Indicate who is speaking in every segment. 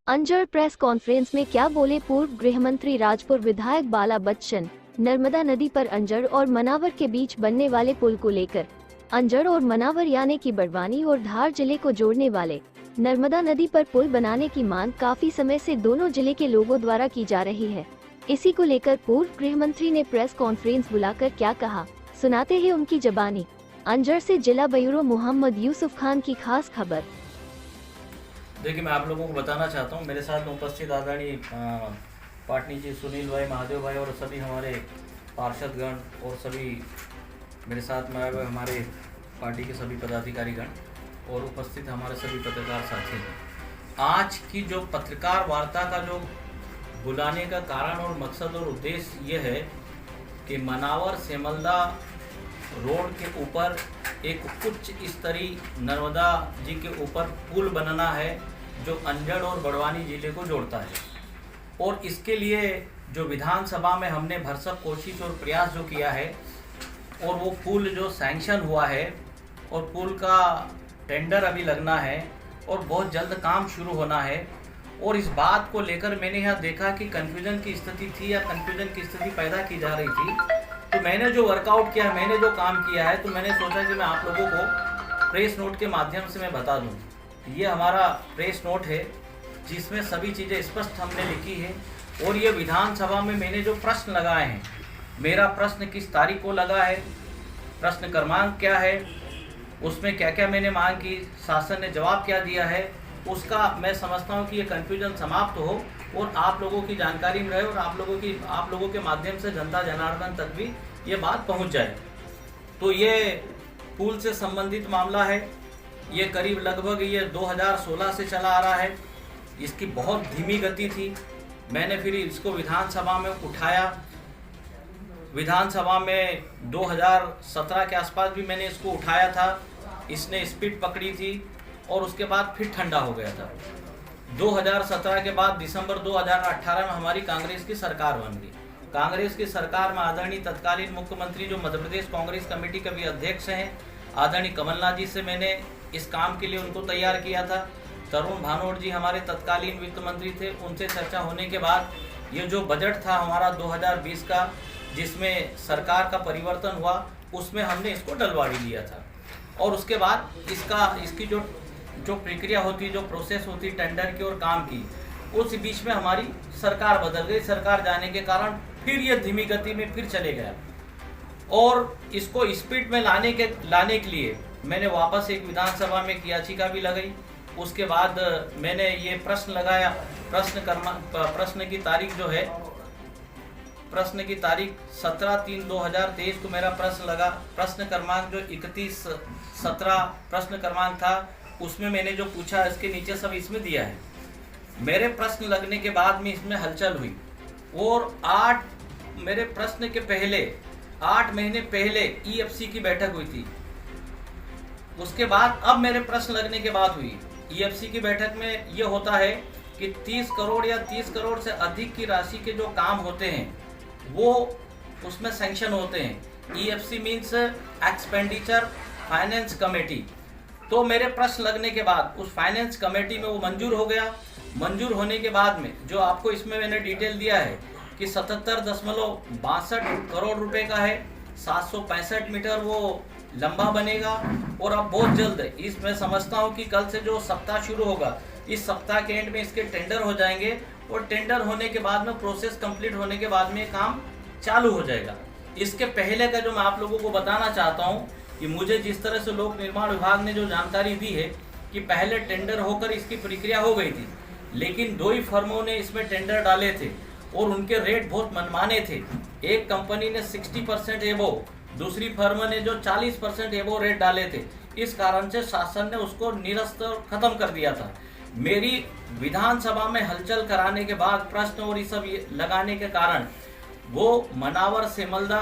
Speaker 1: Anjad press conference में क्या बोले पूर्व गृह मंत्री राजपुर विधायक बाला बच्चन। नर्मदा नदी पर अंजड़ और मनावर के बीच बनने वाले पुल को लेकर अंजड़ और मनावर यानी कि बड़वानी और धार जिले को जोड़ने वाले नर्मदा नदी पर पुल बनाने की मांग काफी समय से दोनों जिले के लोगों द्वारा की जा रही है। इसी को लेकर पूर्व गृह मंत्री ने प्रेस कॉन्फ्रेंस बुलाकर क्या कहा, सुनाते हैं उनकी जबानी। अंजड़ से जिला ब्यूरो मोहम्मद यूसुफ खान की खास खबर।
Speaker 2: देखिए, मैं आप लोगों को बताना चाहता हूँ, मेरे साथ उपस्थित आदरणीय पाटनी जी, सुनील भाई, महादेव भाई और सभी हमारे पार्षदगण और सभी मेरे साथ में आए हुए हमारे पार्टी के सभी पदाधिकारीगण और उपस्थित हमारे सभी पत्रकार साथी हैं। आज की जो पत्रकार वार्ता का जो बुलाने का कारण और मकसद और उद्देश्य ये है कि मनावर सेमल्दा रोड के ऊपर एक उच्च स्तरीय नर्मदा जी के ऊपर पुल बनना है जो अंजड़ और बड़वानी जिले को जोड़ता है। और इसके लिए जो विधानसभा में हमने भरसक कोशिश और प्रयास जो किया है और वो पुल जो सैंक्शन हुआ है और पुल का टेंडर अभी लगना है और बहुत जल्द काम शुरू होना है। और इस बात को लेकर मैंने यहाँ देखा कि कन्फ्यूजन की स्थिति थी या कन्फ्यूजन की स्थिति पैदा की जा रही थी, तो मैंने जो वर्कआउट किया, मैंने जो काम किया है, तो मैंने सोचा कि मैं आप लोगों को प्रेस नोट के माध्यम से मैं बता दूं। ये हमारा प्रेस नोट है जिसमें सभी चीज़ें स्पष्ट हमने लिखी है। और ये विधानसभा में मैंने जो प्रश्न लगाए हैं, मेरा प्रश्न किस तारीख को लगा है, प्रश्न क्रमांक क्या है, उसमें क्या क्या मैंने मांग की, शासन ने जवाब क्या दिया है, उसका मैं समझता हूँ कि ये कन्फ्यूजन समाप्त हो और आप लोगों की जानकारी में रहे और आप लोगों के माध्यम से जनता जनार्दन तक भी ये बात पहुँच जाए। तो ये पुल से संबंधित मामला है। ये करीब लगभग ये 2016 से चला आ रहा है। इसकी बहुत धीमी गति थी। मैंने फिर इसको विधानसभा में उठाया। विधानसभा में 2017 के आसपास भी मैंने इसको उठाया था। इसने स्पीड पकड़ी थी और उसके बाद फिर ठंडा हो गया था। 2017 के बाद दिसंबर 2018 में हमारी कांग्रेस की सरकार बन गई। कांग्रेस की सरकार में आदरणीय तत्कालीन मुख्यमंत्री जो मध्य प्रदेश कांग्रेस कमेटी के भी अध्यक्ष हैं, आदरणीय कमलनाथ जी से मैंने इस काम के लिए उनको तैयार किया था। तरुण भानोट जी हमारे तत्कालीन वित्त मंत्री थे, उनसे चर्चा होने के बाद ये जो बजट था हमारा 2020 का, जिसमें सरकार का परिवर्तन हुआ, उसमें हमने इसको डलवा भी लिया था। और उसके बाद इसकी जो प्रक्रिया होती, जो प्रोसेस होती टेंडर की और काम की, उस बीच में हमारी सरकार बदल गई। सरकार जाने के कारण फिर ये धीमी गति में फिर चले गया और इसको स्पीड में लाने के लिए मैंने वापस एक विधानसभा में याचिका भी लगाई। उसके बाद मैंने ये प्रश्न लगाया। प्रश्न की तारीख जो है, प्रश्न की तारीख 17/3/2023 को मेरा प्रश्न लगा। प्रश्न क्रमांक जो 31/17 प्रश्न क्रमांक था, उसमें मैंने जो पूछा इसके नीचे सब इसमें दिया है। मेरे प्रश्न लगने के बाद में इसमें हलचल हुई और मेरे प्रश्न के पहले 8 महीने पहले EFC की बैठक हुई थी। उसके बाद अब मेरे प्रश्न लगने के बाद हुई EFC की बैठक में ये होता है कि 30 करोड़ या 30 करोड़ से अधिक की राशि के जो काम होते हैं वो उसमें सैंक्शन होते हैं। EFC means expenditure finance committee. तो मेरे प्रश्न लगने के बाद उस फाइनेंस कमेटी में वो मंजूर हो गया। मंजूर होने के बाद में जो आपको इसमें मैंने डिटेल दिया है कि 77.62 करोड़ रुपए का है, 765 मीटर वो लंबा बनेगा। और अब बहुत जल्द इसमें समझता हूँ कि कल से जो सप्ताह शुरू होगा, इस सप्ताह के एंड में इसके टेंडर हो जाएंगे और टेंडर होने के बाद में प्रोसेस कंप्लीट होने के बाद में काम चालू हो जाएगा। इसके पहले का जो मैं आप लोगों को बताना चाहता हूँ कि मुझे जिस तरह से लोक निर्माण विभाग ने जो जानकारी दी है कि पहले टेंडर होकर इसकी प्रक्रिया हो गई थी, लेकिन 2 ही फर्मों ने इसमें टेंडर डाले थे और उनके रेट बहुत मनमाने थे। एक कंपनी ने 60% एबो, दूसरी फर्म ने जो 40% एबो रेट डाले थे। इस कारण से शासन ने उसको निरस्त खत्म कर दिया था। मेरी विधानसभा में हलचल कराने के बाद प्रश्न और ये सब लगाने के कारण वो मनावर सेमल्दा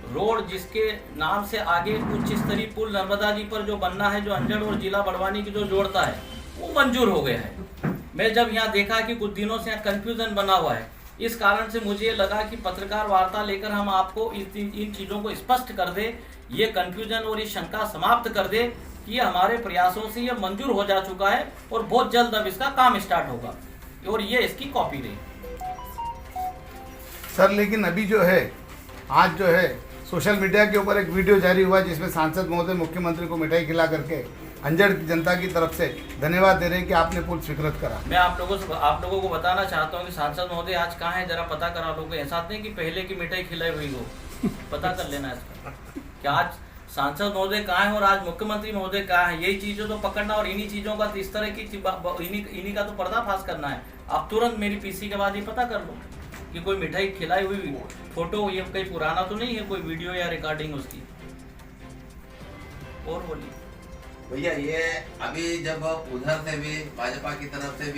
Speaker 2: रोड, जिसके नाम से आगे उच्च स्तरीय पुल नर्मदा जी पर जो बनना है, जो अंजड़ और जिला बड़वानी की जो जोड़ता है, वो मंजूर हो गया है। मैं जब यहाँ देखा कि कुछ दिनों से यहाँ कन्फ्यूजन बना हुआ है, इस कारण से मुझे लगा कि पत्रकार वार्ता लेकर हम आपको इन चीज़ों को स्पष्ट कर दे, ये कन्फ्यूजन और ये शंका समाप्त कर दे कि ये हमारे प्रयासों से ये मंजूर हो जा चुका है और बहुत जल्द अब इसका काम स्टार्ट होगा। और ये इसकी कॉपी रही।
Speaker 3: सर लेकिन अभी जो है आज जो है सोशल मीडिया के ऊपर एक वीडियो जारी हुआ जिसमें सांसद महोदय मुख्यमंत्री को मिठाई खिला करके अंजड़ की जनता की तरफ से धन्यवाद दे रहे हैं कि आपने पुल स्वीकृत करा।
Speaker 2: मैं आप लोगों को बताना चाहता हूँ कि सांसद महोदय आज कहाँ है, जरा पता करा लोगों को। ऐसा नहीं कि पहले की मिठाई खिलाई हुई हो, पता कर लेना इसका कि आज सांसद महोदय कहाँ है और आज मुख्यमंत्री महोदय कहाँ है। यही चीजों तो पकड़ना और इन्हीं चीजों का इस तरह की इन्हीं का तो पर्दाफाश करना है। आप तुरंत मेरी पीसी के बाद ये पता कर लो कि कोई मिठाई खिलाई हुई फोटो, ये कहीं पुराना तो नहीं है कोई वीडियो या रिकॉर्डिंग उसकी। और बोलिए
Speaker 4: भैया, ये अभी जब उधर से भी भाजपा की तरफ से भी